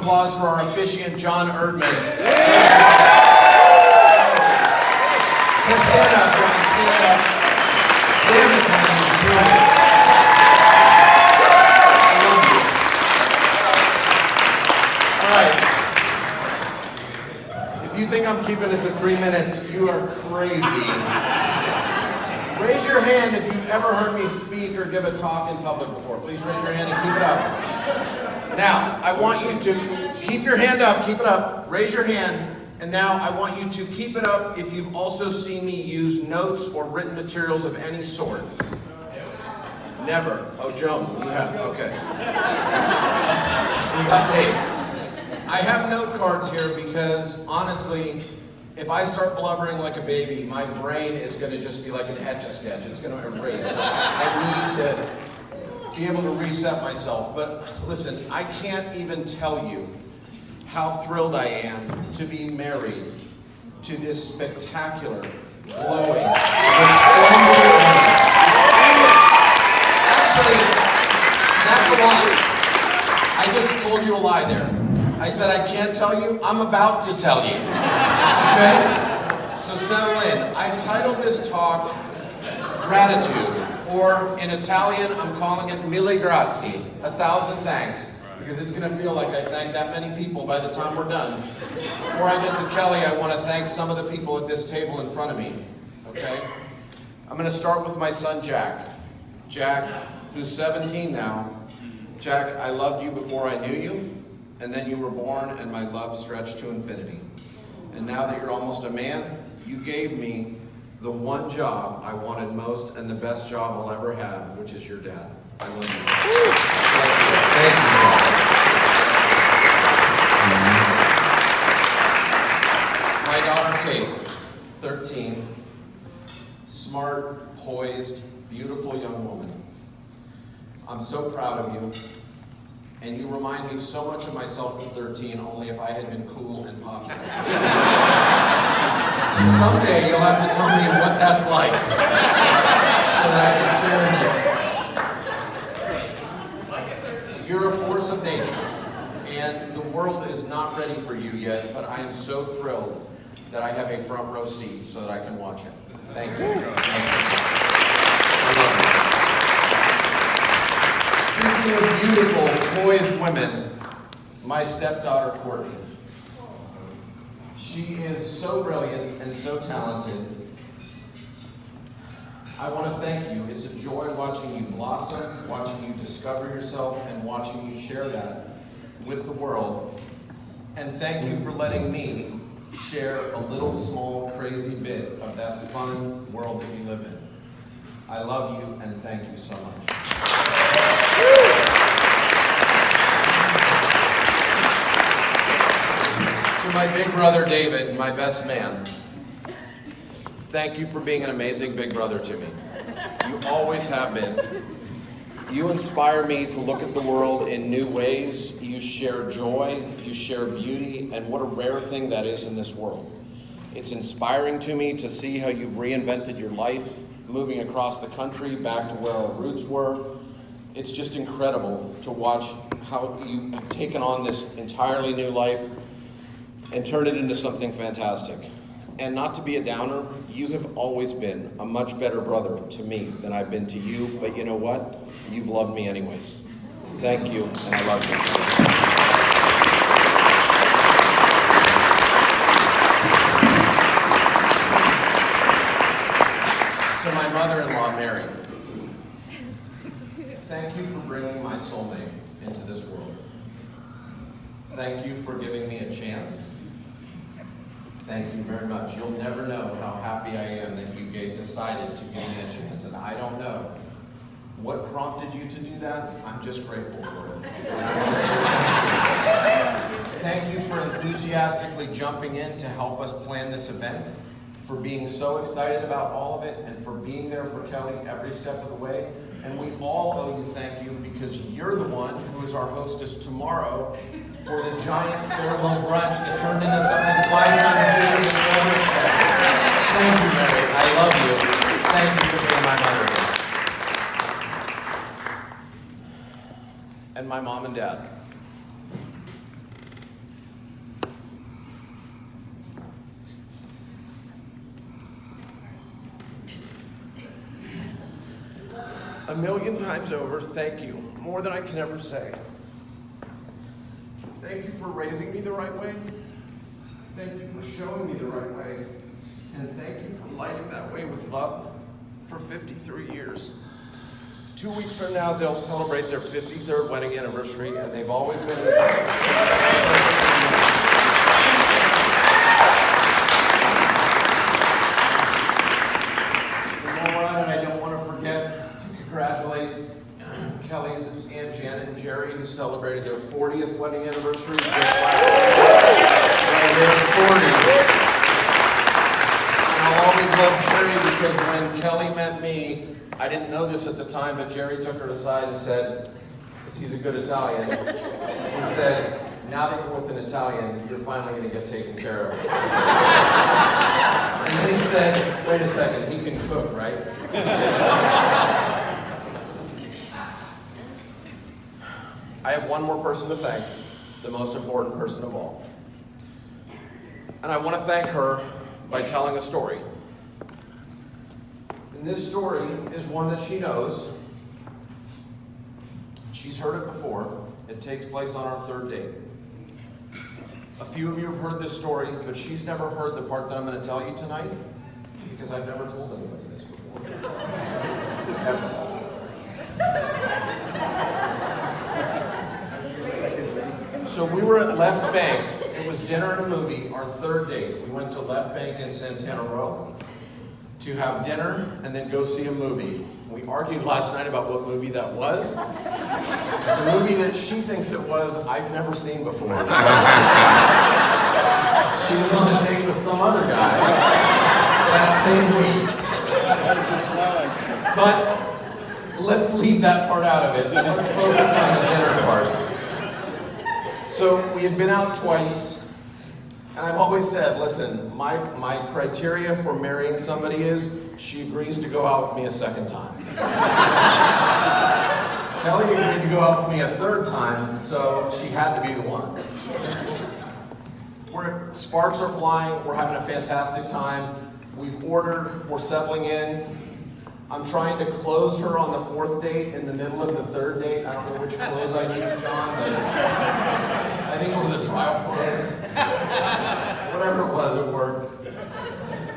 Applause for our officiant, John Erdman. Stand up, John, stand up. Damn it, man, you're doing it. I love you. All right. If you think I'm keeping it to 3 minutes, you are crazy. Raise your hand if you've ever heard me speak or give a talk in public before. Please raise your hand and keep it up. Now, I want you to keep your hand up, keep it up, raise your hand, and now I want you to keep it up if you've also seen me use notes or written materials of any sort. Never. Oh, Joan, you have, okay. We got Dave. I have note cards here because, honestly, if I start blubbering like a baby, my brain is going to just be like an Etch-a-Sketch. It's going to erase. So I need to be able to reset myself. But listen, I can't even tell you how thrilled I am to be married to this spectacular, glowing, resplendent woman. Actually, that's a lie. I just told you a lie there. I said I can't tell you, I'm about to tell you. Okay? So settle in. I've titled this talk, Gratitude, or in Italian, I'm calling it Mille Grazie, 1,000 thanks, because it's going to feel like I thanked that many people by the time we're done. Before I get to Kelly, I want to thank some of the people at this table in front of me, okay? I'm going to start with my son, Jack. Jack, who's 17 now. Jack, I loved you before I knew you, and then you were born, and my love stretched to infinity. And now that you're almost a man, you gave me the one job I wanted most and the best job I'll ever have, which is your dad. I love you. Thank you, Dad. My daughter Kate, 13, smart, poised, beautiful young woman. I'm so proud of you, and you remind me so much of myself at 13, only if I had been cool and popular. So someday you'll have to tell me what that's like, so that I can share with you. You're a force of nature, and the world is not ready for you yet, but I am so thrilled that I have a front row seat so that I can watch it. Thank you. Thank you. I love you. Speaking of beautiful, poised women, my stepdaughter, Courtney. She is so brilliant and so talented. I want to thank you. It's a joy watching you blossom, watching you discover yourself, and watching you share that with the world. And thank you for letting me share a little small crazy bit of that fun world that you live in. I love you and thank you so much. To my big brother David, my best man, thank you for being an amazing big brother to me. You always have been. You inspire me to look at the world in new ways. You share joy, you share beauty, and what a rare thing that is in this world. It's inspiring to me to see how you've reinvented your life, moving across the country back to where our roots were. It's just incredible to watch how you have taken on this entirely new life and turned it into something fantastic. And not to be a downer, you have always been a much better brother to me than I've been to you, but you know what? You've loved me anyways. Thank you, and I love you. To my mother-in-law, Mary, thank you for bringing my soulmate into this world. Thank you for giving me a chance. Thank you very much. You'll never know how happy I am that you decided to give me a chance, and I don't know what prompted you to do that. I'm just grateful for it. Thank you for enthusiastically jumping in to help us plan this event, for being so excited about all of it, and for being there for Kelly every step of the way. And we all owe you thank you because you're the one who is our hostess tomorrow for the giant farewell brunch that turned into something 5 times bigger than you ever expected. Thank you, Mary. I love you. Thank you for being my mother. And my mom and dad. a million times over, thank you. More than I can ever say. Thank you for raising me the right way. Thank you for showing me the right way. And thank you for lighting that way with love for 53 years. 2 weeks from now, they'll celebrate their 53rd wedding anniversary, and they've always been Before we're on it, I don't want to forget to congratulate Kelly's Aunt Janet and Jerry, who celebrated their 40th wedding anniversary just last week. Right here, 40. I'll always love Jerry because when Kelly met me, I didn't know this at the time, but Jerry took her aside and said, because he's a good Italian, he said, now that you're with an Italian, you're finally going to get taken care of. And then he said, wait a second, he can cook, right? I have one more person to thank, the most important person of all. And I want to thank her by telling a story. And this story is one that she knows. She's heard it before. It takes place on our third date. A few of you have heard this story, but she's never heard the part that I'm going to tell you tonight, because I've never told anybody this before. Ever. So we were at Left Bank. It was dinner and a movie, our third date. We went to Left Bank in Santana Row to have dinner and then go see a movie. We argued last night about what movie that was. The movie that she thinks it was, I've never seen before. So she was on a date with some other guy that same week. But let's leave that part out of it. Let's focus on the dinner part. So we had been out twice. And I've always said, listen, my criteria for marrying somebody is she agrees to go out with me a second time. Kelly agreed to go out with me a third time, so she had to be the one. Sparks are flying, we're having a fantastic time. We've ordered, we're settling in. I'm trying to close her on the fourth date in the middle of the third date. I don't know which close I used, John, but I think it was a trial close. Whatever it was, it worked.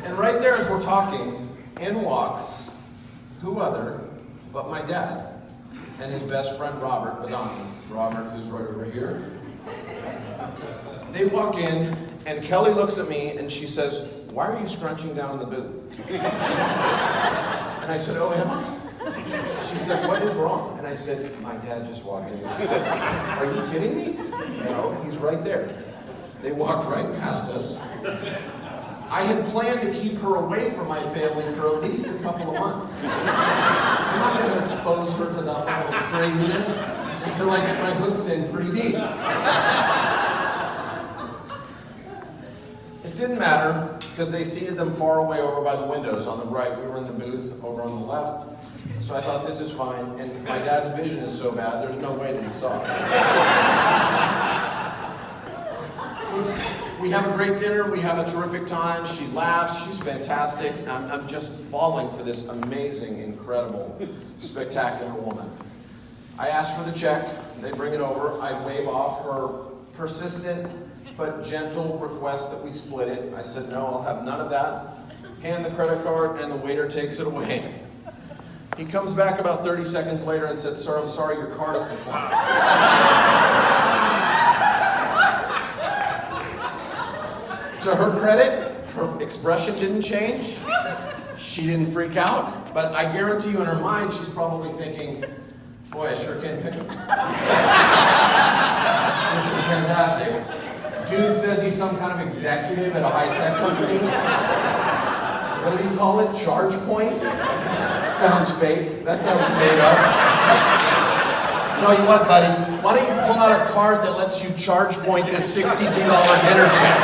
And right there as we're talking, in walks who other but my dad and his best friend Robert Badani. Robert, who's right over here. They walk in, and Kelly looks at me and she says, why are you scrunching down in the booth? And I said, oh, am I? She said, what is wrong? And I said, my dad just walked in. And she said, are you kidding me? No, he's right there. They walked right past us. I had planned to keep her away from my family for at least a couple of months. I'm not going to expose her to that level of craziness until I get my hooks in pretty deep. It didn't matter, because they seated them far away over by the windows on the right. We were in the booth over on the left. So I thought, this is fine. And my dad's vision is so bad, there's no way that he saw us. So we have a great dinner. We have a terrific time. She laughs. She's fantastic. I'm just falling for this amazing, incredible, spectacular woman. I ask for the check. They bring it over. I wave off her persistent but gentle request that we split it. I said, no, I'll have none of that. Hand the credit card, and the waiter takes it away. He comes back about 30 seconds later and said, sir, I'm sorry, your card is declined. To her credit, her expression didn't change. She didn't freak out. But I guarantee you in her mind, she's probably thinking, boy, I sure can pick him. This is fantastic. Dude says he's some kind of executive at a high-tech company. What did he call it? Charge point? Sounds fake. That sounds made up. Tell you what, buddy, why don't you pull out a card that lets you charge point this $62 dinner check?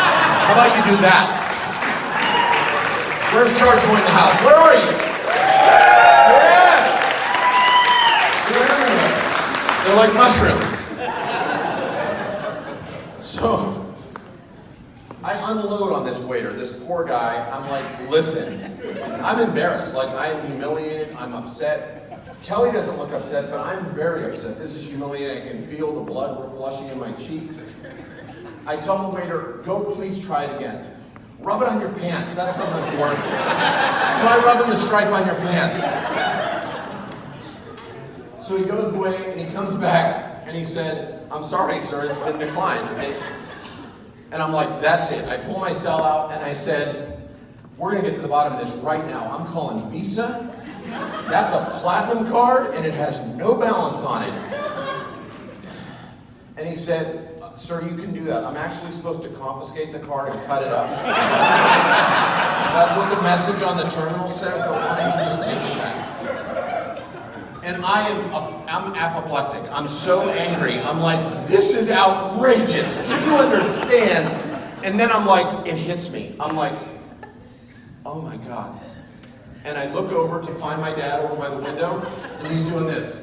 How about you do that? Where's charge point in the house? Where are you? Yes! They're everywhere. They're like mushrooms. So, I unload on this waiter, this poor guy. I'm like, listen, I'm embarrassed. Like, I am humiliated. I'm upset. Kelly doesn't look upset, but I'm very upset. This is humiliating. I can feel the blood flushing in my cheeks. I tell the waiter, go please try it again. Rub it on your pants, that sometimes works. Try rubbing the stripe on your pants. So he goes away and he comes back and he said, I'm sorry, sir, it's been declined. And I'm like, that's it. I pull my cell out and I said, we're gonna get to the bottom of this right now. I'm calling Visa. That's a platinum card and it has no balance on it. And he said, sir, you can do that. I'm actually supposed to confiscate the card and cut it up. That's what the message on the terminal said, but why don't you just take it back? And I'm apoplectic. I'm so angry. I'm like, this is outrageous. Do you understand? And then I'm like, it hits me. I'm like, oh my God. And I look over to find my dad over by the window, and he's doing this.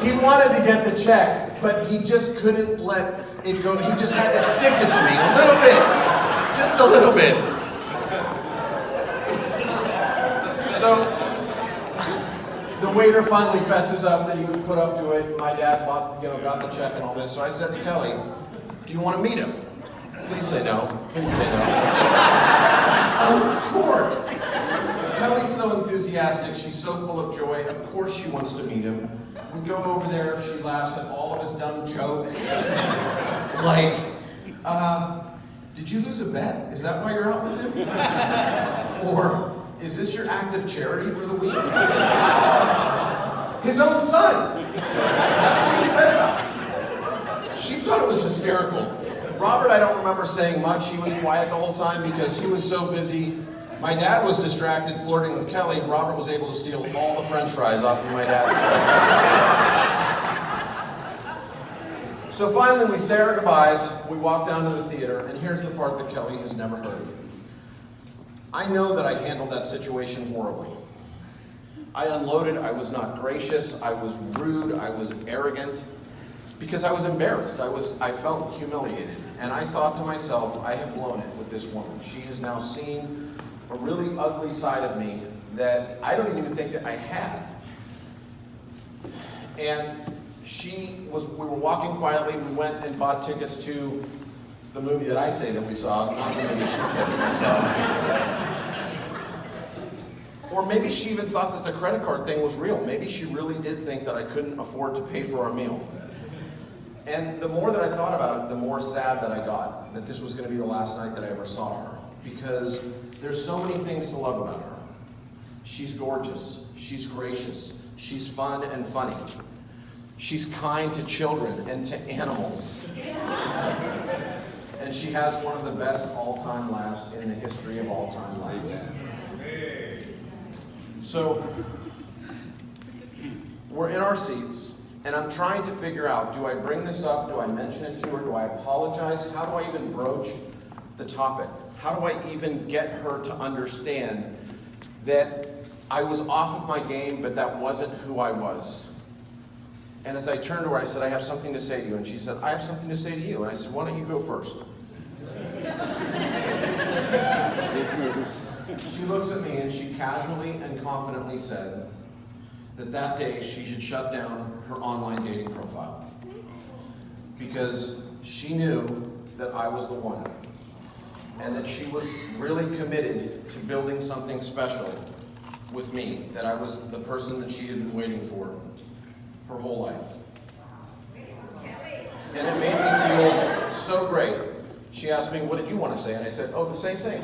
He wanted to get the check, but he just couldn't let it go. He just had to stick it to me a little bit. Just a little bit. So, the waiter finally fesses up that he was put up to it. My dad got the check and all this. So I said to Kelly, do you want to meet him? Please say no. Please say no. Of course. Kelly's so enthusiastic. She's so full of joy. Of course she wants to meet him. We go over there. She laughs at all of his dumb jokes. Like, did you lose a bet? Is that why you're out with him? Or is this your act of charity for the week? His own son. That's what he said about it. She thought it was hysterical. Robert, I don't remember saying much. He was quiet the whole time because he was so busy. My dad was distracted flirting with Kelly. Robert was able to steal all the French fries off of my dad's plate. So finally, we say our goodbyes, we walk down to the theater, and here's the part that Kelly has never heard. I know that I handled that situation horribly. I unloaded, I was not gracious, I was rude, I was arrogant, because I was embarrassed, I felt humiliated. And I thought to myself, I have blown it with this woman. She has now seen a really ugly side of me that I don't even think that I had. And we were walking quietly, we went and bought tickets to the movie that I say that we saw, not the movie she said that we saw. Or maybe she even thought that the credit card thing was real. Maybe she really did think that I couldn't afford to pay for our meal. And the more that I thought about it, the more sad that I got, that this was going to be the last night that I ever saw her. Because there's so many things to love about her. She's gorgeous, she's gracious, she's fun and funny. She's kind to children and to animals. And she has one of the best all-time laughs in the history of all-time laughs. So, we're in our seats, and I'm trying to figure out, do I bring this up? Do I mention it to her? Do I apologize? How do I even broach the topic? How do I even get her to understand that I was off of my game, but that wasn't who I was? And as I turned to her, I said, I have something to say to you. And she said, I have something to say to you. And I said, why don't you go first? She looks at me and she casually and confidently said that day she should shut down her online dating profile. Because she knew that I was the one. And that she was really committed to building something special with me. That I was the person that she had been waiting for her whole life. And it made me feel so great. She asked me, what did you want to say? And I said, oh, the same thing.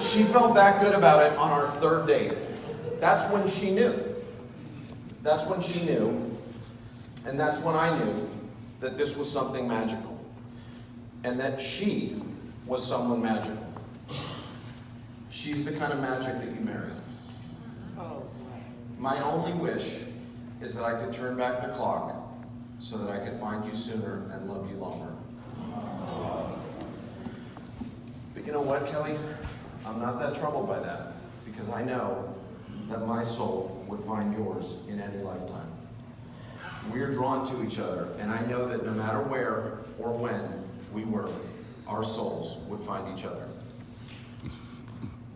She felt that good about it on our third date. That's when she knew. That's when she knew. And that's when I knew that this was something magical. And that she was someone magical. She's the kind of magic that you marry. My only wish is that I could turn back the clock so that I could find you sooner and love you longer. But you know what, Kelly? I'm not that troubled by that, because I know that my soul would find yours in any lifetime. We're drawn to each other, and I know that no matter where or when we were, our souls would find each other.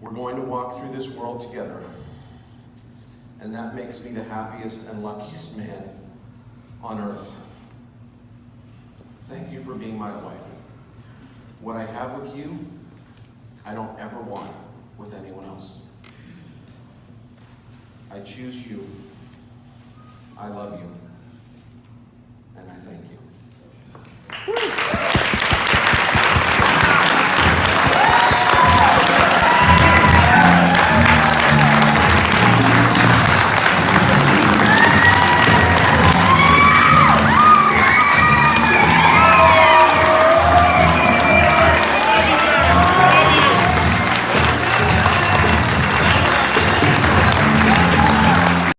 We're going to walk through this world together, and that makes me the happiest and luckiest man on earth. Thank you for being my wife. What I have with you, I don't ever want with anyone else. I choose you. I love you.